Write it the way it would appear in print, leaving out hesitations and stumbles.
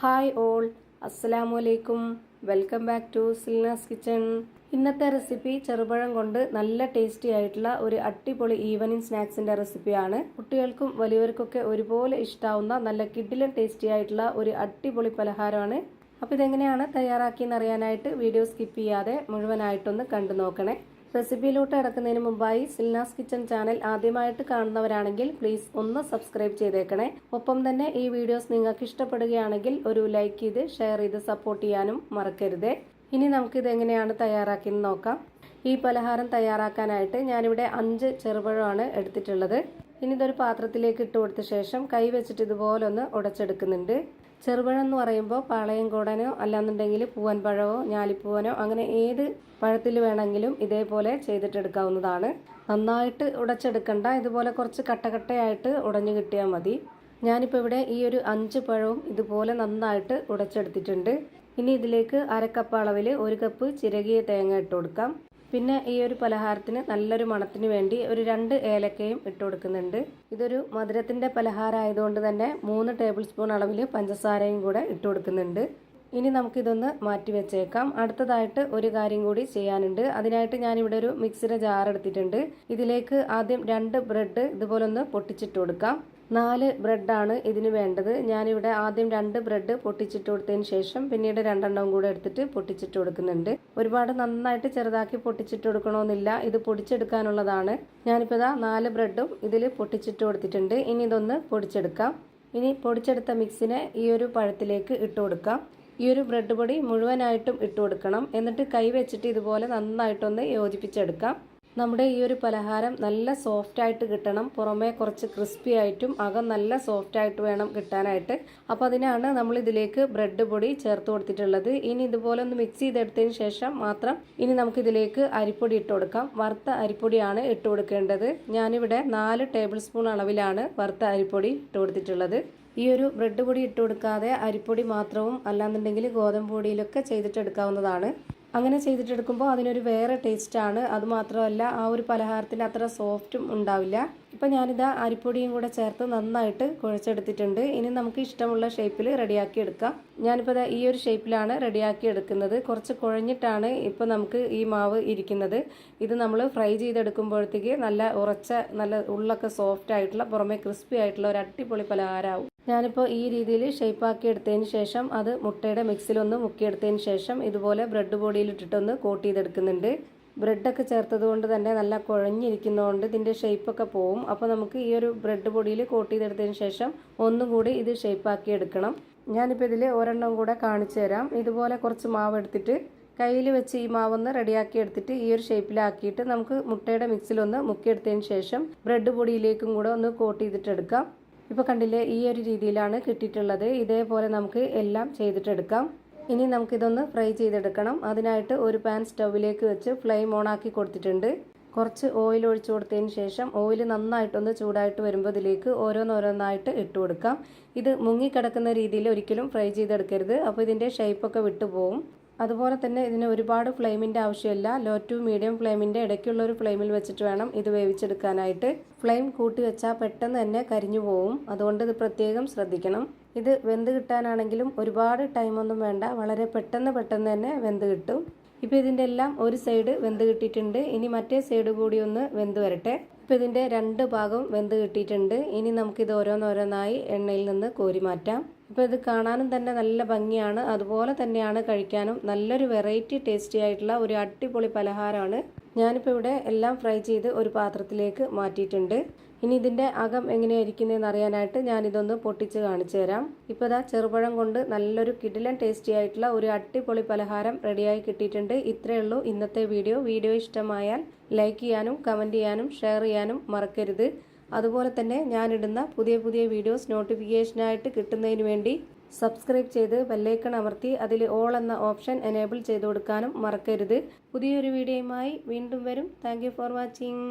Hi all, അസ്സലാമു അലൈക്കും. Welcome back to Silnas kitchen. ഇന്നത്തെ റെസിപ്പി ചെറുപഴം കൊണ്ട് നല്ല ടേസ്റ്റി ആയിട്ടുള്ള ഒരു അടിപൊളി ഈവനിങ് സ്നാക്സിന്റെ റെസിപ്പിയാണ്. കുട്ടികൾക്കും വലിയവർക്കൊക്കെ ഒരുപോലെ ഇഷ്ടാവുന്ന നല്ല കിഡിലും ടേസ്റ്റി ആയിട്ടുള്ള ഒരു അടിപൊളി പലഹാരമാണ്. അപ്പോൾ ഇതെങ്ങനെയാണ് തയ്യാറാക്കിയെന്ന് അറിയാനായിട്ട് വീഡിയോ സ്കിപ്പ് ചെയ്യാതെ മുഴുവനായിട്ടൊന്ന് കണ്ടു നോക്കണേ. റെസിപ്പിയിലോട്ട് കിടക്കുന്നതിന് മുമ്പായി സിൽനാസ് കിച്ചൺ ചാനൽ ആദ്യമായിട്ട് കാണുന്നവരാണെങ്കിൽ പ്ലീസ് ഒന്ന് സബ്സ്ക്രൈബ് ചെയ്തേക്കണേ. ഒപ്പം തന്നെ ഈ വീഡിയോസ് നിങ്ങൾക്ക് ഇഷ്ടപ്പെടുകയാണെങ്കിൽ ഒരു ലൈക്ക് ചെയ്ത് ഷെയർ ചെയ്ത് സപ്പോർട്ട് ചെയ്യാനും മറക്കരുതേ. ഇനി നമുക്കിത് എങ്ങനെയാണ് തയ്യാറാക്കിയെന്ന് നോക്കാം. ഈ പലഹാരം തയ്യാറാക്കാനായിട്ട് ഞാനിവിടെ 5 ചെറുപഴമാണ് എടുത്തിട്ടുള്ളത്. ഇനി ഇതൊരു പാത്രത്തിലേക്ക് ഇട്ട് കൊടുത്ത ശേഷം കൈ വെച്ചിട്ട് ഇതുപോലെ ഒന്ന് ഉടച്ചെടുക്കുന്നുണ്ട്. ചെറുപഴം എന്ന് പറയുമ്പോൾ പാളയംകോടനോ അല്ലാന്നുണ്ടെങ്കിൽ പൂവൻപഴമോ ഞാലിപ്പൂവനോ അങ്ങനെ ഏത് പഴത്തിൽ വേണമെങ്കിലും ഇതേപോലെ ചെയ്തിട്ടെടുക്കാവുന്നതാണ്. നന്നായിട്ട് ഉടച്ചെടുക്കണ്ട, ഇതുപോലെ കുറച്ച് കട്ടകട്ടയായിട്ട് ഉടഞ്ഞു കിട്ടിയാൽ മതി. ഞാനിപ്പോൾ ഇവിടെ ഈ ഒരു 5 പഴവും ഇതുപോലെ നന്നായിട്ട് ഉടച്ചെടുത്തിട്ടുണ്ട്. ഇനി ഇതിലേക്ക് 1/2 കപ്പ് അളവിൽ 1 കപ്പ് ചിരകിയ തേങ്ങ ഇട്ട് കൊടുക്കാം. പിന്നെ ഈ ഒരു പലഹാരത്തിന് നല്ലൊരു മണത്തിന് വേണ്ടി ഒരു 2 ഏലക്കയും ഇട്ട് കൊടുക്കുന്നുണ്ട്. ഇതൊരു മധുരത്തിന്റെ പലഹാരം ആയതുകൊണ്ട് തന്നെ 3 ടേബിൾ സ്പൂൺ അളവിൽ പഞ്ചസാരയും കൂടെ ഇട്ട് കൊടുക്കുന്നുണ്ട്. ഇനി നമുക്കിതൊന്ന് മാറ്റി വെച്ചേക്കാം. അടുത്തതായിട്ട് ഒരു കാര്യം കൂടി ചെയ്യാനുണ്ട്. അതിനായിട്ട് ഞാനിവിടെ ഒരു മിക്സിയുടെ ജാർ എടുത്തിട്ടുണ്ട്. ഇതിലേക്ക് ആദ്യം 2 ബ്രെഡ് ഇതുപോലെ ഒന്ന് പൊട്ടിച്ചിട്ട് കൊടുക്കാം. 4 ബ്രെഡാണ് ഇതിന് വേണ്ടത്. ഞാനിവിടെ ആദ്യം 2 ബ്രെഡ് പൊട്ടിച്ചിട്ട് കൊടുത്തതിന് ശേഷം പിന്നീട് 2 എണ്ണവും കൂടെ എടുത്തിട്ട് പൊട്ടിച്ചിട്ട് കൊടുക്കുന്നുണ്ട്. ഒരുപാട് നന്നായിട്ട് ചെറുതാക്കി പൊട്ടിച്ചിട്ട് കൊടുക്കണമെന്നില്ല, ഇത് പൊടിച്ചെടുക്കാനുള്ളതാണ്. ഞാനിപ്പോൾ ഇതാ 4 ബ്രെഡും ഇതിൽ പൊട്ടിച്ചിട്ട് കൊടുത്തിട്ടുണ്ട്. ഇനി ഇതൊന്ന് പൊടിച്ചെടുക്കാം. ഇനി പൊടിച്ചെടുത്ത മിക്സിനെ ഈ ഒരു പഴത്തിലേക്ക് ഇട്ട് കൊടുക്കാം. ഈ ഒരു ബ്രെഡ് പൊടി മുഴുവനായിട്ടും ഇട്ട് കൊടുക്കണം. എന്നിട്ട് കൈ വെച്ചിട്ട് ഇതുപോലെ നന്നായിട്ടൊന്ന് യോജിപ്പിച്ചെടുക്കാം. നമ്മുടെ ഈ ഒരു പലഹാരം നല്ല സോഫ്റ്റ് ആയിട്ട് കിട്ടണം. പുറമേ കുറച്ച് ക്രിസ്പി ആയിട്ടും അകം നല്ല സോഫ്റ്റ് ആയിട്ട് വേണം കിട്ടാനായിട്ട്. അപ്പോൾ അതിനാണ് നമ്മൾ ഇതിലേക്ക് ബ്രെഡ് പൊടി ചേർത്ത് കൊടുത്തിട്ടുള്ളത്. ഇനി ഇതുപോലെ ഒന്ന് മിക്സ് ചെയ്തെടുത്തതിന് ശേഷം മാത്രം ഇനി നമുക്കിതിലേക്ക് അരിപ്പൊടി ഇട്ട് കൊടുക്കാം. വറുത്ത അരിപ്പൊടിയാണ് ഇട്ട് കൊടുക്കേണ്ടത്. ഞാനിവിടെ 4 ടേബിൾ സ്പൂൺ അളവിലാണ് വറുത്ത അരിപ്പൊടി ഇട്ട് കൊടുത്തിട്ടുള്ളത്. ഈ ഒരു ബ്രെഡ് പൊടി ഇട്ട് കൊടുക്കാതെ അരിപ്പൊടി മാത്രവും അല്ലാന്നുണ്ടെങ്കിൽ ഗോതമ്പ് പൊടിയിലൊക്കെ ചെയ്തിട്ടെടുക്കാവുന്നതാണ്. അങ്ങനെ ചെയ്തിട്ടെടുക്കുമ്പോൾ അതിനൊരു വേറെ ടേസ്റ്റാണ്. അതുമാത്രമല്ല ആ ഒരു പലഹാരത്തിന് അത്ര സോഫ്റ്റും ഉണ്ടാവില്ല. ഇപ്പം ഞാനിതാ അരിപ്പൊടിയും കൂടെ ചേർത്ത് നന്നായിട്ട് കുഴച്ചെടുത്തിട്ടുണ്ട്. ഇനി നമുക്ക് ഇഷ്ടമുള്ള ഷേപ്പിൽ റെഡിയാക്കി എടുക്കാം. ഞാനിപ്പോൾ ഈ ഒരു ഷേപ്പിലാണ് റെഡിയാക്കി എടുക്കുന്നത്. കുറച്ച് കുഴഞ്ഞിട്ടാണ് ഇപ്പോൾ നമുക്ക് ഈ മാവ് ഇരിക്കുന്നത്. ഇത് നമ്മൾ ഫ്രൈ ചെയ്തെടുക്കുമ്പോഴത്തേക്ക് നല്ല ഉറച്ച നല്ല ഉള്ളൊക്കെ സോഫ്റ്റ് ആയിട്ടുള്ള പുറമേ ക്രിസ്പി ആയിട്ടുള്ള ഒരു അടിപൊളി പലഹാരമാവും. ഞാനിപ്പോൾ ഈ രീതിയിൽ ഷേപ്പാക്കി എടുത്തതിന് ശേഷം അത് മുട്ടയുടെ മിക്സിലൊന്ന് മുക്കിയെടുത്തതിന് ശേഷം ഇതുപോലെ ബ്രെഡ് പൊടിയിലിട്ടിട്ടൊന്ന് കോട്ട് ചെയ്തെടുക്കുന്നുണ്ട്. ബ്രെഡൊക്കെ ചേർത്തത് കൊണ്ട് തന്നെ നല്ല കുഴഞ്ഞിരിക്കുന്നതുകൊണ്ട് ഇതിൻ്റെ ഷേപ്പൊക്കെ പോവും. അപ്പോൾ നമുക്ക് ഈ ഒരു ബ്രെഡ് പൊടിയിൽ കോട്ട് ചെയ്തെടുത്തതിന് ശേഷം ഒന്നും കൂടി ഇത് ഷേപ്പാക്കി എടുക്കണം. ഞാനിപ്പോൾ ഇതിൽ ഒരെണ്ണം കൂടെ കാണിച്ചു തരാം. ഇതുപോലെ കുറച്ച് മാവ് എടുത്തിട്ട് കയ്യിൽ വെച്ച് ഈ മാവൊന്ന് റെഡിയാക്കി എടുത്തിട്ട് ഈ ഒരു ഷേപ്പിലാക്കിയിട്ട് നമുക്ക് മുട്ടയുടെ മിക്സിലൊന്ന് മുക്കിയെടുത്തതിന് ശേഷം ബ്രെഡ് പൊടിയിലേക്കും കൂടെ ഒന്ന് കോട്ട് ചെയ്തിട്ടെടുക്കാം. ഇപ്പോൾ കണ്ടില്ലേ, ഈ ഒരു രീതിയിലാണ് കിട്ടിയിട്ടുള്ളത്. ഇതേപോലെ നമുക്ക് എല്ലാം ചെയ്തിട്ടെടുക്കാം. ഇനി നമുക്കിതൊന്ന് ഫ്രൈ ചെയ്തെടുക്കണം. അതിനായിട്ട് ഒരു പാൻ സ്റ്റൗവിലേക്ക് വെച്ച് ഫ്ലെയിം ഓണാക്കി കൊടുത്തിട്ടുണ്ട്. കുറച്ച് ഓയിൽ ഒഴിച്ചു കൊടുത്തതിന് ശേഷം ഓയിൽ നന്നായിട്ടൊന്ന് ചൂടായിട്ട് വരുമ്പോൾ ഇതിലേക്ക് ഓരോന്നോരോന്നായിട്ട് ഇട്ട് കൊടുക്കാം. ഇത് മുങ്ങിക്കിടക്കുന്ന രീതിയിൽ ഒരിക്കലും ഫ്രൈ ചെയ്തെടുക്കരുത്, അപ്പോൾ ഇതിൻ്റെ ഷേപ്പൊക്കെ വിട്ടുപോകും. അതുപോലെ തന്നെ ഇതിന് ഒരുപാട് ഫ്ലെയിമിൻ്റെ ആവശ്യമില്ല. ലോ ടു മീഡിയം ഫ്ലെയിമിൻ്റെ ഇടയ്ക്കുള്ള ഒരു ഫ്ലെയിമിൽ വെച്ചിട്ട് വേണം ഇത് വേവിച്ചെടുക്കാനായിട്ട്. ഫ്ലെയിം കൂട്ടി വെച്ചാൽ പെട്ടെന്ന് തന്നെ കരിഞ്ഞു പോവും. അതുകൊണ്ട് ഇത് പ്രത്യേകം ശ്രദ്ധിക്കണം. ഇത് വെന്ത് കിട്ടാനാണെങ്കിലും ഒരുപാട് ടൈമൊന്നും വേണ്ട, വളരെ പെട്ടെന്ന് തന്നെ വെന്ത് കിട്ടും. ഇപ്പോൾ ഇതിൻ്റെ എല്ലാം ഒരു സൈഡ് വെന്ത് കിട്ടിയിട്ടുണ്ട്. ഇനി മറ്റേ സൈഡ് കൂടി ഒന്ന് വെന്ത് വരട്ടെ. ഇപ്പോൾ ഇതിൻ്റെ 2 ഭാഗവും വെന്ത് കിട്ടിയിട്ടുണ്ട്. ഇനി നമുക്കിത് ഓരോന്നോരോന്നായി എണ്ണയിൽ നിന്ന് കോരി മാറ്റാം. ഇപ്പോൾ ഇത് കാണാനും തന്നെ നല്ല ഭംഗിയാണ്, അതുപോലെ തന്നെയാണ് കഴിക്കാനും നല്ലൊരു വെറൈറ്റി ടേസ്റ്റി ആയിട്ടുള്ള ഒരു അടിപൊളി പലഹാരമാണ്. ഞാനിപ്പോൾ ഇവിടെ എല്ലാം ഫ്രൈ ചെയ്ത് ഒരു പാത്രത്തിലേക്ക് മാറ്റിയിട്ടുണ്ട്. ഇനി ഇതിൻ്റെ അകം എങ്ങനെയായിരിക്കുന്നതെന്ന് അറിയാനായിട്ട് ഞാനിതൊന്ന് പൊട്ടിച്ച് കാണിച്ചു തരാം. ഇപ്പോൾ ഇതാ ചെറുപഴം കൊണ്ട് നല്ലൊരു കിടിലൻ ടേസ്റ്റി ആയിട്ടുള്ള ഒരു അടിപൊളി പലഹാരം റെഡിയായി കിട്ടിയിട്ടുണ്ട്. ഇത്രയേ ഉള്ളൂ ഇന്നത്തെ വീഡിയോ. വീഡിയോ ഇഷ്ടമായാൽ ലൈക്ക് ചെയ്യാനും കമൻറ്റ് ചെയ്യാനും ഷെയർ ചെയ്യാനും മറക്കരുത്. അതുപോലെ തന്നെ ഞാനിടുന്ന പുതിയ വീഡിയോസ് നോട്ടിഫിക്കേഷനായിട്ട് കിട്ടുന്നതിന് വേണ്ടി സബ്സ്ക്രൈബ് ചെയ്ത് ബെല്ലൈക്കൺ അമർത്തി അതിൽ ഓൾ എന്ന ഓപ്ഷൻ എനേബിൾ ചെയ്ത് കൊടുക്കാനും മറക്കരുത്. പുതിയൊരു വീഡിയോയുമായി വീണ്ടും വരും. Thank you for watching.